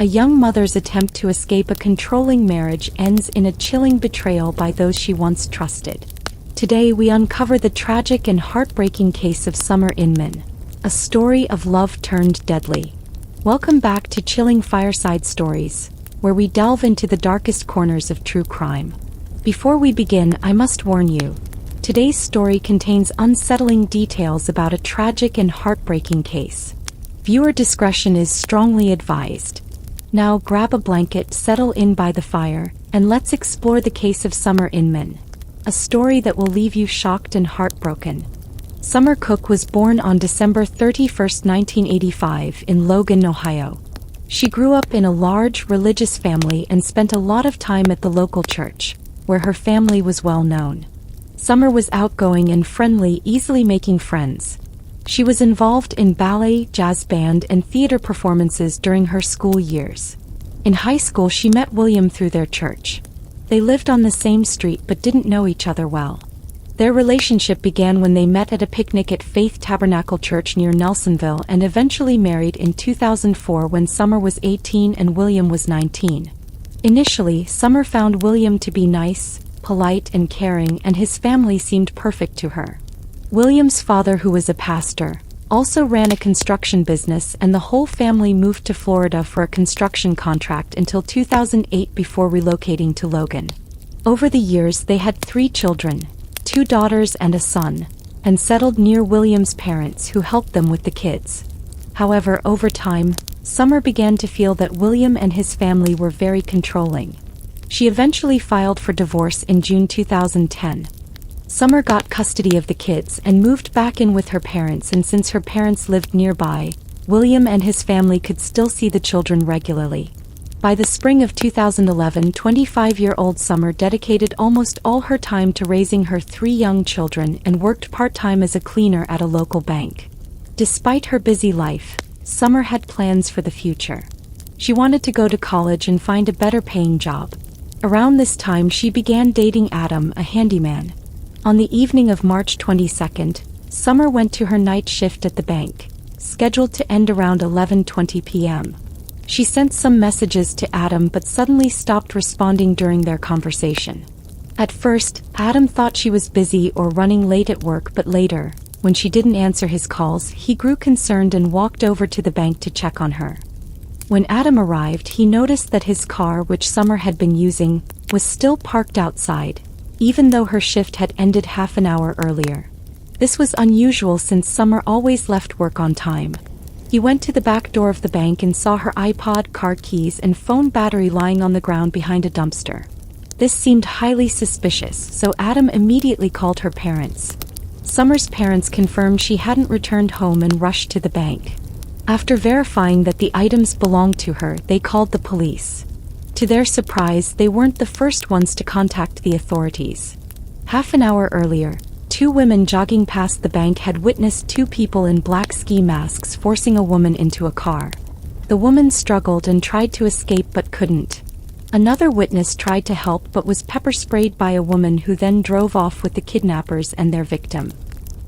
A young mother's attempt to escape a controlling marriage ends in a chilling betrayal by those she once trusted. Today we uncover the tragic and heartbreaking case of Summer Inman, a story of love turned deadly. Welcome back to Chilling Fireside Stories, where we delve into the darkest corners of true crime. Before we begin, I must warn you, today's story contains unsettling details about a tragic and heartbreaking case. Viewer discretion is strongly advised. Now grab a blanket, settle in by the fire, and let's explore the case of Summer Inman, a story that will leave you shocked and heartbroken. Summer Cook was born on December 31, 1985, in Logan, Ohio. She grew up in a large, religious family and spent a lot of time at the local church, where her family was well known. Summer was outgoing and friendly, easily making friends. She was involved in ballet, jazz band, and theater performances during her school years. In high school, she met William through their church. They lived on the same street but didn't know each other well. Their relationship began when they met at a picnic at Faith Tabernacle Church near Nelsonville and eventually married in 2004 when Summer was 18 and William was 19. Initially, Summer found William to be nice, polite, and caring, and his family seemed perfect to her. William's father, who was a pastor, also ran a construction business, and the whole family moved to Florida for a construction contract until 2008 before relocating to Logan. Over the years, they had 3 children, 2 daughters and a son, and settled near William's parents, who helped them with the kids. However, over time, Summer began to feel that William and his family were very controlling. She eventually filed for divorce in June 2010. Summer got custody of the kids and moved back in with her parents, and since her parents lived nearby, William and his family could still see the children regularly. By the spring of 2011, 25-year-old Summer dedicated almost all her time to raising her 3 young children and worked part-time as a cleaner at a local bank. Despite her busy life, Summer had plans for the future. She wanted to go to college and find a better-paying job. Around this time, she began dating Adam, a handyman. On the evening of March 22nd, Summer went to her night shift at the bank, scheduled to end around 11:20 p.m. She sent some messages to Adam but suddenly stopped responding during their conversation. At first, Adam thought she was busy or running late at work, but later, when she didn't answer his calls, he grew concerned and walked over to the bank to check on her. When Adam arrived, he noticed that his car, which Summer had been using, was still parked outside, even though her shift had ended half an hour earlier. This was unusual since Summer always left work on time. He went to the back door of the bank and saw her iPod, car keys, and phone battery lying on the ground behind a dumpster. This seemed highly suspicious, so Adam immediately called her parents. Summer's parents confirmed she hadn't returned home and rushed to the bank. After verifying that the items belonged to her, they called the police. To their surprise, they weren't the first ones to contact the authorities. Half an hour earlier, 2 women jogging past the bank had witnessed 2 people in black ski masks forcing a woman into a car. The woman struggled and tried to escape but couldn't. Another witness tried to help but was pepper-sprayed by a woman who then drove off with the kidnappers and their victim.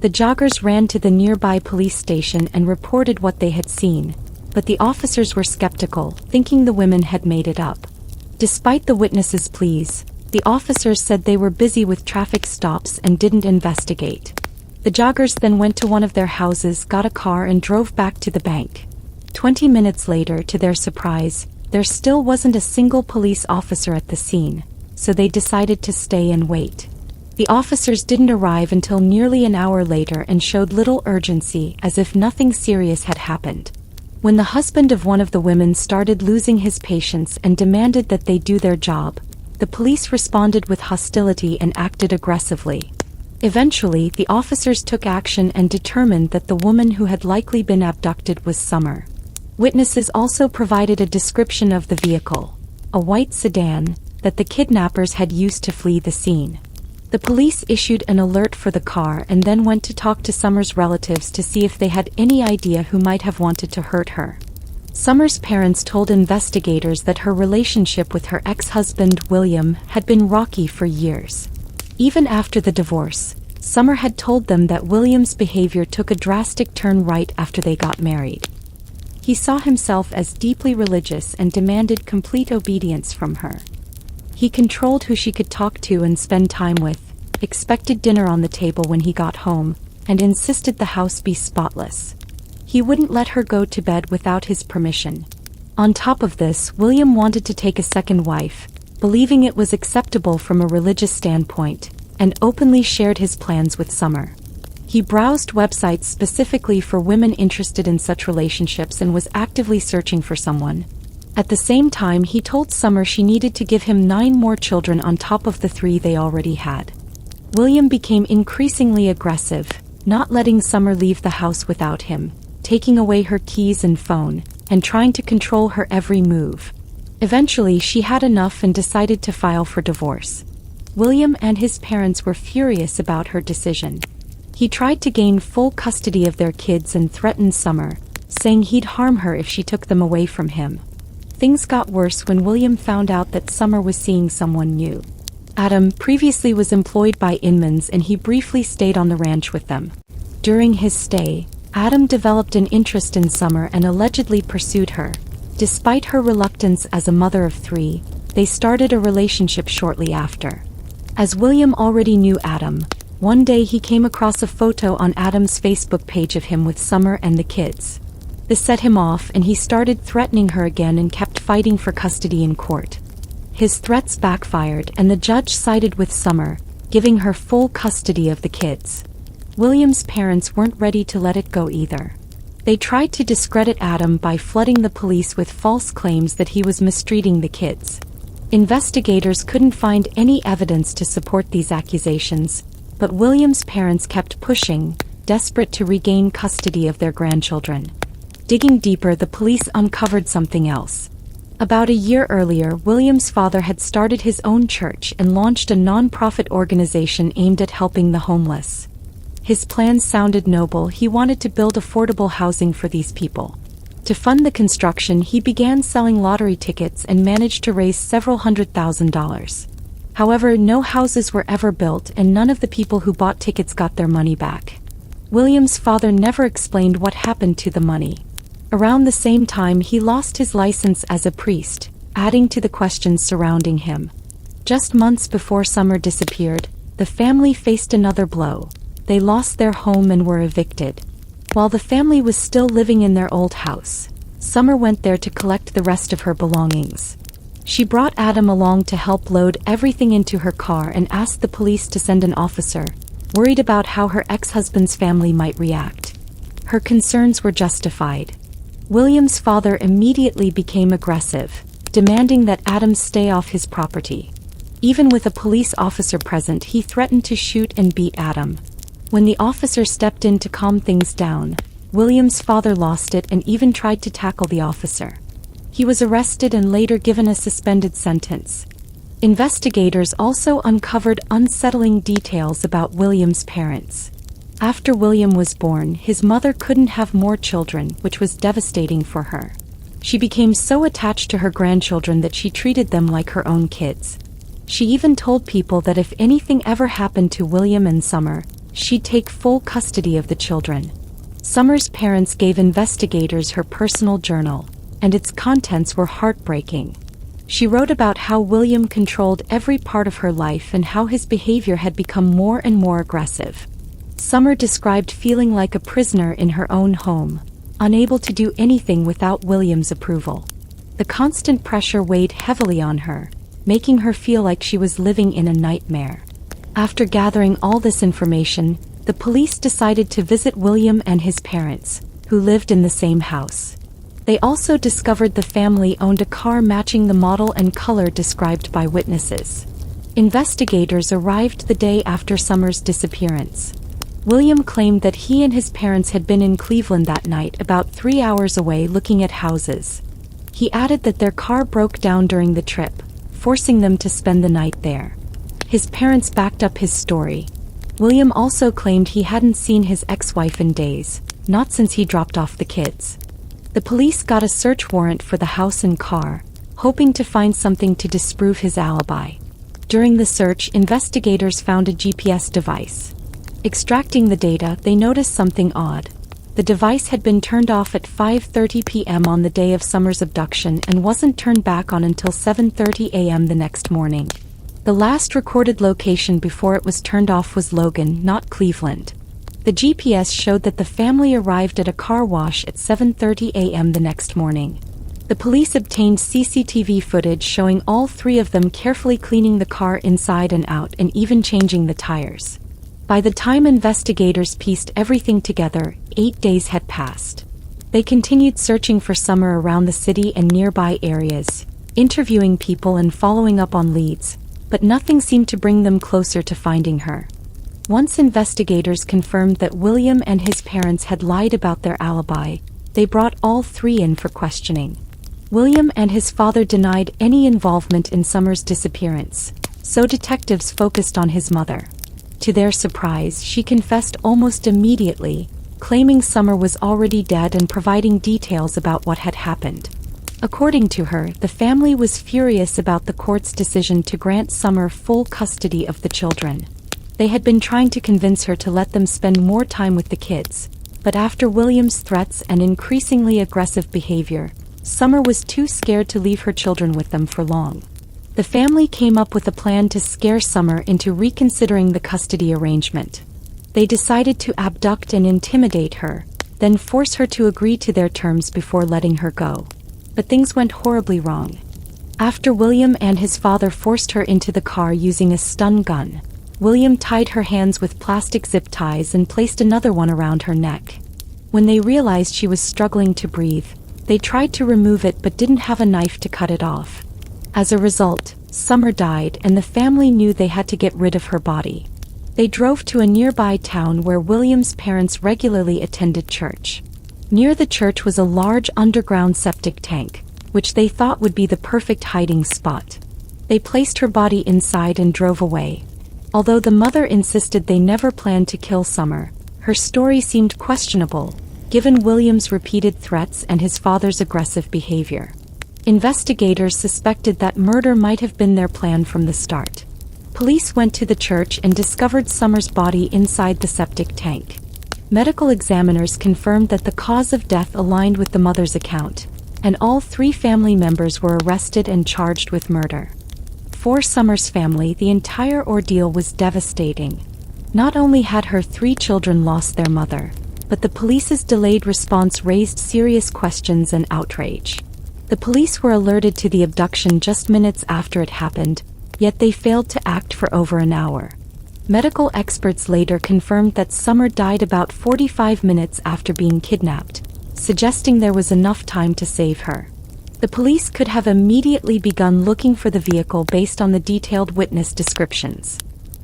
The joggers ran to the nearby police station and reported what they had seen, but the officers were skeptical, thinking the women had made it up. Despite the witnesses' pleas, the officers said they were busy with traffic stops and didn't investigate. The joggers then went to one of their houses, got a car, and drove back to the bank. 20 minutes later, to their surprise, there still wasn't a single police officer at the scene, so they decided to stay and wait. The officers didn't arrive until nearly an hour later and showed little urgency, as if nothing serious had happened. When the husband of one of the women started losing his patience and demanded that they do their job, the police responded with hostility and acted aggressively. Eventually, the officers took action and determined that the woman who had likely been abducted was Summer. Witnesses also provided a description of the vehicle, a white sedan, that the kidnappers had used to flee the scene. The police issued an alert for the car and then went to talk to Summer's relatives to see if they had any idea who might have wanted to hurt her. Summer's parents told investigators that her relationship with her ex-husband, William, had been rocky for years. Even after the divorce, Summer had told them that William's behavior took a drastic turn right after they got married. He saw himself as deeply religious and demanded complete obedience from her. He controlled who she could talk to and spend time with, expected dinner on the table when he got home, and insisted the house be spotless. He wouldn't let her go to bed without his permission. On top of this, William wanted to take a second wife, believing it was acceptable from a religious standpoint, and openly shared his plans with Summer. He browsed websites specifically for women interested in such relationships and was actively searching for someone. At the same time, he told Summer she needed to give him 9 more children on top of the 3 they already had. William became increasingly aggressive, not letting Summer leave the house without him, taking away her keys and phone, and trying to control her every move. Eventually, she had enough and decided to file for divorce. William and his parents were furious about her decision. He tried to gain full custody of their kids and threatened Summer, saying he'd harm her if she took them away from him. Things got worse when William found out that Summer was seeing someone new. Adam previously was employed by Inman's and he briefly stayed on the ranch with them. During his stay, Adam developed an interest in Summer and allegedly pursued her. Despite her reluctance as a mother of 3, they started a relationship shortly after. As William already knew Adam, one day he came across a photo on Adam's Facebook page of him with Summer and the kids. This set him off and he started threatening her again and kept fighting for custody in court. His threats backfired and the judge sided with Summer, giving her full custody of the kids. William's parents weren't ready to let it go either. They tried to discredit Adam by flooding the police with false claims that he was mistreating the kids. Investigators couldn't find any evidence to support these accusations, but William's parents kept pushing, desperate to regain custody of their grandchildren. Digging deeper, the police uncovered something else. About a year earlier, William's father had started his own church and launched a non-profit organization aimed at helping the homeless. His plans sounded noble. He wanted to build affordable housing for these people. To fund the construction, he began selling lottery tickets and managed to raise several $100,000. However, no houses were ever built and none of the people who bought tickets got their money back. William's father never explained what happened to the money. Around the same time, he lost his license as a priest, adding to the questions surrounding him. Just months before Summer disappeared, the family faced another blow. They lost their home and were evicted. While the family was still living in their old house, Summer went there to collect the rest of her belongings. She brought Adam along to help load everything into her car and asked the police to send an officer, worried about how her ex-husband's family might react. Her concerns were justified. William's father immediately became aggressive, demanding that Adam stay off his property. Even with a police officer present, he threatened to shoot and beat Adam. When the officer stepped in to calm things down, William's father lost it and even tried to tackle the officer. He was arrested and later given a suspended sentence. Investigators also uncovered unsettling details about William's parents. After William was born, his mother couldn't have more children, which was devastating for her. She became so attached to her grandchildren that she treated them like her own kids. She even told people that if anything ever happened to William and Summer, she'd take full custody of the children. Summer's parents gave investigators her personal journal, and its contents were heartbreaking. She wrote about how William controlled every part of her life and how his behavior had become more and more aggressive. Summer described feeling like a prisoner in her own home, unable to do anything without William's approval. The constant pressure weighed heavily on her, making her feel like she was living in a nightmare. After gathering all this information, the police decided to visit William and his parents, who lived in the same house. They also discovered the family owned a car matching the model and color described by witnesses. Investigators arrived the day after Summer's disappearance. William claimed that he and his parents had been in Cleveland that night, about 3 hours away, looking at houses. He added that their car broke down during the trip, forcing them to spend the night there. His parents backed up his story. William also claimed he hadn't seen his ex-wife in days, not since he dropped off the kids. The police got a search warrant for the house and car, hoping to find something to disprove his alibi. During the search, investigators found a GPS device. Extracting the data, they noticed something odd. The device had been turned off at 5:30 p.m. on the day of Summer's abduction and wasn't turned back on until 7:30 a.m. the next morning. The last recorded location before it was turned off was Logan, not Cleveland. The GPS showed that the family arrived at a car wash at 7:30 a.m. the next morning. The police obtained CCTV footage showing all three of them carefully cleaning the car inside and out and even changing the tires. By the time investigators pieced everything together, 8 days had passed. They continued searching for Summer around the city and nearby areas, interviewing people and following up on leads, but nothing seemed to bring them closer to finding her. Once investigators confirmed that William and his parents had lied about their alibi, they brought all three in for questioning. William and his father denied any involvement in Summer's disappearance, so detectives focused on his mother. To their surprise, she confessed almost immediately, claiming Summer was already dead and providing details about what had happened. According to her, the family was furious about the court's decision to grant Summer full custody of the children. They had been trying to convince her to let them spend more time with the kids, but after William's threats and increasingly aggressive behavior, Summer was too scared to leave her children with them for long. The family came up with a plan to scare Summer into reconsidering the custody arrangement. They decided to abduct and intimidate her, then force her to agree to their terms before letting her go. But things went horribly wrong. After William and his father forced her into the car using a stun gun, William tied her hands with plastic zip ties and placed another one around her neck. When they realized she was struggling to breathe, they tried to remove it but didn't have a knife to cut it off. As a result, Summer died and the family knew they had to get rid of her body. They drove to a nearby town where William's parents regularly attended church. Near the church was a large underground septic tank, which they thought would be the perfect hiding spot. They placed her body inside and drove away. Although the mother insisted they never planned to kill Summer, her story seemed questionable, given William's repeated threats and his father's aggressive behavior. Investigators suspected that murder might have been their plan from the start. Police went to the church and discovered Summer's body inside the septic tank. Medical examiners confirmed that the cause of death aligned with the mother's account, and all three family members were arrested and charged with murder. For Summer's family, the entire ordeal was devastating. Not only had her three children lost their mother, but the police's delayed response raised serious questions and outrage. The police were alerted to the abduction just minutes after it happened, yet they failed to act for over an hour. Medical experts later confirmed that Summer died about 45 minutes after being kidnapped, suggesting there was enough time to save her. The police could have immediately begun looking for the vehicle based on the detailed witness descriptions.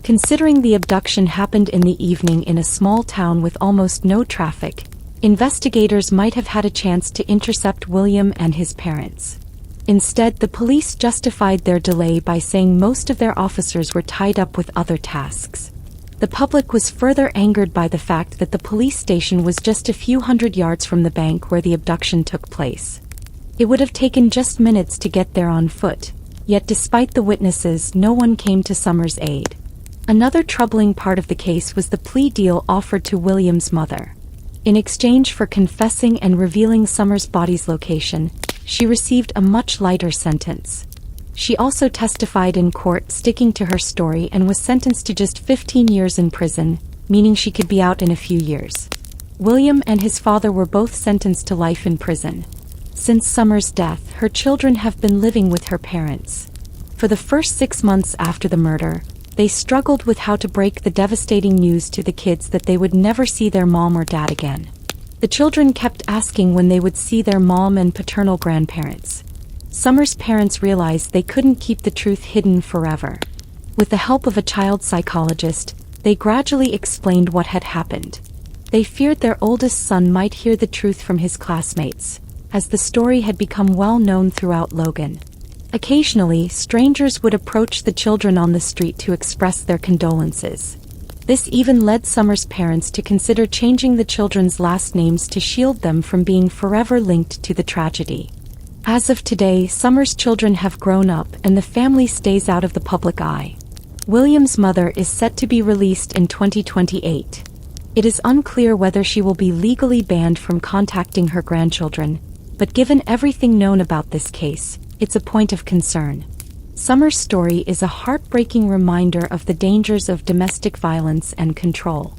Considering the abduction happened in the evening in a small town with almost no traffic, investigators might have had a chance to intercept William and his parents. Instead, the police justified their delay by saying most of their officers were tied up with other tasks. The public was further angered by the fact that the police station was just a few hundred yards from the bank where the abduction took place. It would have taken just minutes to get there on foot, yet despite the witnesses, no one came to Summer's aid. Another troubling part of the case was the plea deal offered to William's mother. In exchange for confessing and revealing Summer's body's location, she received a much lighter sentence. She also testified in court, sticking to her story, and was sentenced to just 15 years in prison, meaning she could be out in a few years. William and his father were both sentenced to life in prison. Since Summer's death, her children have been living with her parents. For the first 6 months after the murder, they struggled with how to break the devastating news to the kids that they would never see their mom or dad again. The children kept asking when they would see their mom and paternal grandparents. Summer's parents realized they couldn't keep the truth hidden forever. With the help of a child psychologist, they gradually explained what had happened. They feared their oldest son might hear the truth from his classmates, as the story had become well known throughout Logan. Occasionally, strangers would approach the children on the street to express their condolences. This even led Summer's parents to consider changing the children's last names to shield them from being forever linked to the tragedy. As of today, Summer's children have grown up and the family stays out of the public eye. William's mother is set to be released in 2028. It is unclear whether she will be legally banned from contacting her grandchildren, but given everything known about this case, it's a point of concern. Summer's story is a heartbreaking reminder of the dangers of domestic violence and control.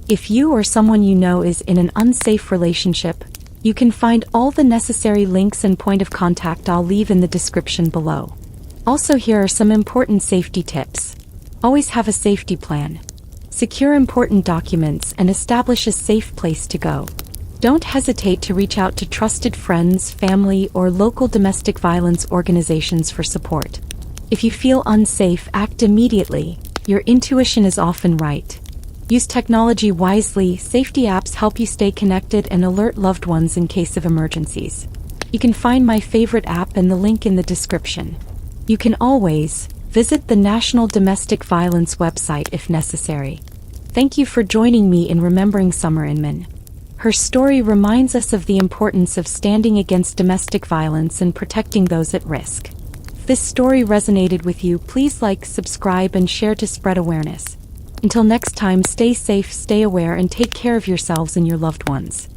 If you or someone you know is in an unsafe relationship, you can find all the necessary links and point of contact I'll leave in the description below. Also, here are some important safety tips. Always have a safety plan. Secure important documents and establish a safe place to go. Don't hesitate to reach out to trusted friends, family, or local domestic violence organizations for support. If you feel unsafe, act immediately. Your intuition is often right. Use technology wisely. Safety apps help you stay connected and alert loved ones in case of emergencies. You can find my favorite app and the link in the description. You can always visit the National Domestic Violence website if necessary. Thank you for joining me in remembering Summer Inman. Her story reminds us of the importance of standing against domestic violence and protecting those at risk. If this story resonated with you, please like, subscribe, and share to spread awareness. Until next time, stay safe, stay aware, and take care of yourselves and your loved ones.